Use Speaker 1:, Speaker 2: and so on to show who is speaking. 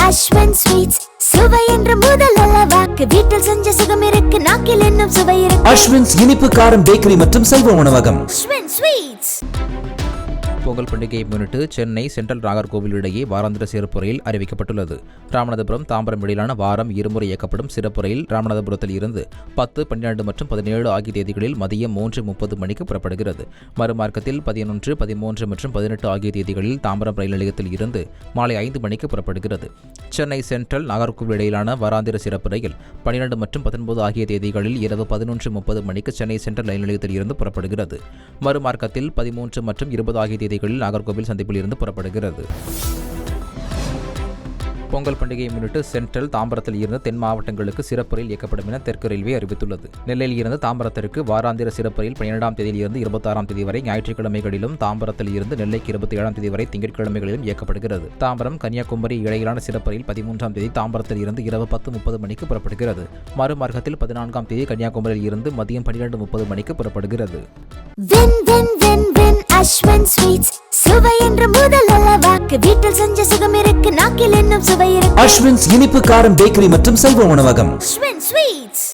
Speaker 1: Ashwin sweets சுவை என்ற முதல் அளவாக்கு வீட்டில் செஞ்ச சுகம் இருக்கு நாக்கில் என்னும் சுவை இருக்கு.
Speaker 2: அஸ்வின்ஸ் இனிப்பு காரம் பேக்கரி மற்றும் சைவ உணவகம்.
Speaker 1: அஸ்வின் ஸ்வீட்ஸ்.
Speaker 3: பொங்கல் பண்டிகையை முன்னிட்டு சென்னை சென்ட்ரல் நாகர்கோவில் இடையே வாராந்திர சிறப்பு ரயில் அறிவிக்கப்பட்டுள்ளது. ராமநாதபுரம் தாம்பரம் இடையிலான வாரம் இருமுறை இயக்கப்படும் சிறப்பு ரயில் ராமநாதபுரத்தில் இருந்து 10, 12 மற்றும் 17 ஆகிய தேதிகளில் மதியம் 3:30 மணிக்கு புறப்படுகிறது. மறுமார்க்கத்தில் 11, 13 மற்றும் 18 ஆகிய தேதிகளில் தாம்பரம் ரயில் நிலையத்தில் இருந்து மாலை 5 மணிக்கு புறப்படுகிறது. சென்னை சென்ட்ரல் நாகர்கோவில் இடையிலான வாராந்திர சிறப்பு ரயில் 12 மற்றும் 19 ஆகிய தேதிகளில் இரவு 11:30 மணிக்கு சென்னை சென்ட்ரல் ரயில் நிலையத்தில் இருந்து புறப்படுகிறது. மறுமார்க்கத்தில் 13 மற்றும் 20 ஆகிய தேதிகளில் நாகர்கோவில் சந்திப்பில் இருந்து புறப்படுகிறது. பொங்கல் பண்டிகையை முன்னிட்டு சென்ட்ரல் தாம்பரத்தில் இருந்து தென் மாவட்டங்களுக்கு சிறப்பு ரயில் இயக்கப்படும் என தெற்கு ரயில்வே அறிவித்துள்ளது. நெல்லையில் இருந்து தாம்பரத்திற்கு வாராந்திர சிறப்பு ரயில் 12ஆம் தேதியில் இருந்து 26ஆம் தேதி வரை ஞாயிற்றுக்கிழமைகளிலும், தாம்பரத்தில் இருந்து நெல்லைக்கு 27ஆம் தேதி வரை திங்கட்கிழமைகளிலும் இயக்கப்படுகிறது. தாம்பரம் கன்னியாகுமரி இடையிலான சிறப்பு ரயில் 13ஆம் தேதி தாம்பரத்தில் இருந்து இரவு 10:30 மணிக்கு புறப்படுகிறது. மறுமார்க்கத்தில் 14ஆம் தேதி கன்னியாகுமரியில் இருந்து மதியம் 12:30 மணிக்கு புறப்படுகிறது.
Speaker 1: அஸ்வின் ஸ்வீட்ஸ் சுவை என்ற முதல் அளவாக்கு வீட்டில் செஞ்ச சுகம் இருக்கு நாக்கில் என்னும் சுவை இருக்கு.
Speaker 2: அஸ்வின்ஸ் இனிப்பு காரம் பேக்கரி மற்றும் சைவ உணவகம்.
Speaker 1: அஸ்வின் ஸ்வீட்ஸ்.